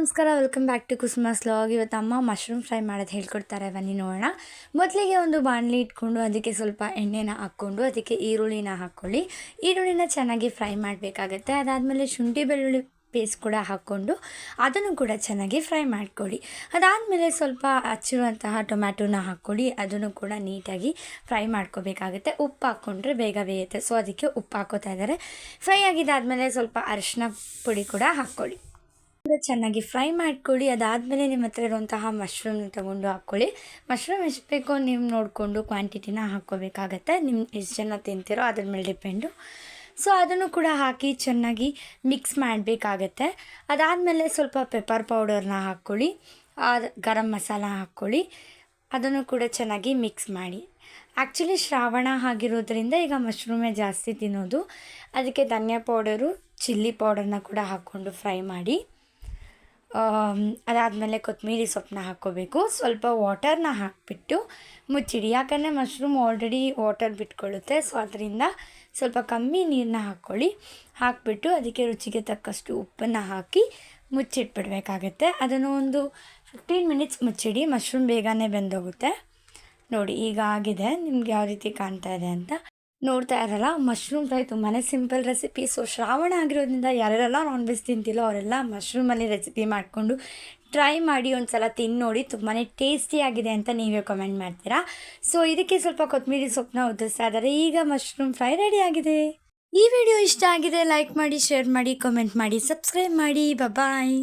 ನಮಸ್ಕಾರ, welcome back to Kusuma's vlog. ಇವತ್ತು ಅಮ್ಮ ಮಶ್ರೂಮ್ ಫ್ರೈ ಮಾಡೋದು ಹೇಳ್ಕೊಡ್ತಾರೆ, ಬನ್ನಿ ನೋಡೋಣ. ಮೊದಲಿಗೆ ಒಂದು ಬಾಣಲಿ ಇಟ್ಕೊಂಡು ಅದಕ್ಕೆ ಸ್ವಲ್ಪ ಎಣ್ಣೆನ ಹಾಕ್ಕೊಂಡು ಅದಕ್ಕೆ ಈರುಳ್ಳಿನ ಹಾಕ್ಕೊಳ್ಳಿ. ಈರುಳ್ಳಿನ ಚೆನ್ನಾಗಿ ಫ್ರೈ ಮಾಡಬೇಕಾಗತ್ತೆ. ಅದಾದಮೇಲೆ ಶುಂಠಿ ಬೆಳ್ಳುಳ್ಳಿ ಪೇಸ್ಟ್ ಕೂಡ ಹಾಕ್ಕೊಂಡು ಅದನ್ನು ಕೂಡ ಚೆನ್ನಾಗಿ ಫ್ರೈ ಮಾಡ್ಕೊಳ್ಳಿ. ಅದಾದಮೇಲೆ ಸ್ವಲ್ಪ ಹಚ್ಚಿರುವಂತಹ ಟೊಮ್ಯಾಟೋನ ಹಾಕ್ಕೊಳ್ಳಿ. ಅದನ್ನು ಕೂಡ ನೀಟಾಗಿ ಫ್ರೈ ಮಾಡ್ಕೋಬೇಕಾಗುತ್ತೆ. ಉಪ್ಪು ಹಾಕ್ಕೊಂಡ್ರೆ ಬೇಗ ಬೇಯುತ್ತೆ, ಸೊ ಅದಕ್ಕೆ ಉಪ್ಪು ಹಾಕೋತಾ ಇದ್ದಾರೆ. ಫ್ರೈ ಆಗಿದ್ದಾದಮೇಲೆ ಸ್ವಲ್ಪ ಅರಿಶಿನ ಪುಡಿ ಕೂಡ ಹಾಕ್ಕೊಳ್ಳಿ. ಚೆನ್ನಾಗಿ ಫ್ರೈ ಮಾಡ್ಕೊಳ್ಳಿ. ಅದಾದಮೇಲೆ ನಿಮ್ಮ ಹತ್ರ ಇರುವಂತಹ ಮಶ್ರೂಮ್ನ ತೊಗೊಂಡು ಹಾಕ್ಕೊಳ್ಳಿ. ಮಶ್ರೂಮ್ ಎಷ್ಟು ಬೇಕೋ ನೀವು ನೋಡಿಕೊಂಡು ಕ್ವಾಂಟಿಟಿನ ಹಾಕ್ಕೋಬೇಕಾಗತ್ತೆ. ನಿಮ್ಮ ಎಷ್ಟು ಜನ ತಿಂತೀರೋ ಅದ್ರ ಮೇಲೆ ಡಿಪೆಂಡು. ಸೊ ಅದನ್ನು ಕೂಡ ಹಾಕಿ ಚೆನ್ನಾಗಿ ಮಿಕ್ಸ್ ಮಾಡಬೇಕಾಗತ್ತೆ. ಅದಾದಮೇಲೆ ಸ್ವಲ್ಪ ಪೆಪ್ಪರ್ ಪೌಡರ್ನ ಹಾಕ್ಕೊಳ್ಳಿ, ಗರಂ ಮಸಾಲ ಹಾಕ್ಕೊಳ್ಳಿ. ಅದನ್ನು ಕೂಡ ಚೆನ್ನಾಗಿ ಮಿಕ್ಸ್ ಮಾಡಿ. ಆ್ಯಕ್ಚುಲಿ ಶ್ರಾವಣ ಆಗಿರೋದ್ರಿಂದ ಈಗ ಮಶ್ರೂಮೇ ಜಾಸ್ತಿ ತಿನ್ನೋದು, ಅದಕ್ಕೆ ಧನಿಯಾ ಪೌಡರು, ಚಿಲ್ಲಿ ಪೌಡರ್ನ ಕೂಡ ಹಾಕ್ಕೊಂಡು ಫ್ರೈ ಮಾಡಿ. ಅದಾದಮೇಲೆ ಕೊತ್ತಂಬರಿ ಸೊಪ್ಪನ್ನ ಹಾಕ್ಕೋಬೇಕು. ಸ್ವಲ್ಪ ವಾಟರ್ನ ಹಾಕಿಬಿಟ್ಟು ಮುಚ್ಚಿಡಿ. ಯಾಕಂದರೆ ಮಶ್ರೂಮ್ ಆಲ್ರೆಡಿ ವಾಟರ್ ಬಿಟ್ಕೊಳ್ಳುತ್ತೆ, ಸೊ ಅದರಿಂದ ಸ್ವಲ್ಪ ಕಮ್ಮಿ ನೀರನ್ನ ಹಾಕ್ಬಿಟ್ಟು ಅದಕ್ಕೆ ರುಚಿಗೆ ತಕ್ಕಷ್ಟು ಉಪ್ಪನ್ನು ಹಾಕಿ ಮುಚ್ಚಿಟ್ಬಿಡ್ಬೇಕಾಗತ್ತೆ. ಅದನ್ನು ಒಂದು 15 ಮಿನಿಟ್ಸ್ ಮುಚ್ಚಿಡಿ. ಮಶ್ರೂಮ್ ಬೇಗನೆ ಬೆಂದೋಗುತ್ತೆ. ನೋಡಿ ಈಗ ಆಗಿದೆ, ನಿಮ್ಗೆ ಯಾವ ರೀತಿ ಕಾಣ್ತಾ ಇದೆ ಅಂತ ನೋಡ್ತಾ ಇರಲ್ಲ. ಮಶ್ರೂಮ್ ಫ್ರೈ ತುಂಬಾ ಸಿಂಪಲ್ ರೆಸಿಪಿ. ಸೊ ಶ್ರಾವಣ ಆಗಿರೋದ್ರಿಂದ ಯಾರೆಲ್ಲ ನಾನ್ ವೆಜ್ ತಿಂತಿಲ್ಲೋ ಅವರೆಲ್ಲ ಮಶ್ರೂಮಲ್ಲಿ ರೆಸಿಪಿ ಮಾಡಿಕೊಂಡು ಟ್ರೈ ಮಾಡಿ, ಒಂದು ಸಲ ತಿಂದು ನೋಡಿ. ತುಂಬಾ ಟೇಸ್ಟಿಯಾಗಿದೆ ಅಂತ ನೀವೇ ಕಮೆಂಟ್ ಮಾಡ್ತೀರಾ. ಸೊ ಇದಕ್ಕೆ ಸ್ವಲ್ಪ ಕೊತ್ತಂಬರಿ ಸೊಪ್ಪನ್ನ ಉದುರಿಸ್ತಾ ಇದ್ದಾರೆ. ಈಗ ಮಶ್ರೂಮ್ ಫ್ರೈ ರೆಡಿ ಆಗಿದೆ. ಈ ವಿಡಿಯೋ ಇಷ್ಟ ಆಗಿದೆ, ಲೈಕ್ ಮಾಡಿ, ಶೇರ್ ಮಾಡಿ, ಕಮೆಂಟ್ ಮಾಡಿ, ಸಬ್ಸ್ಕ್ರೈಬ್ ಮಾಡಿ. ಬಾಯ್.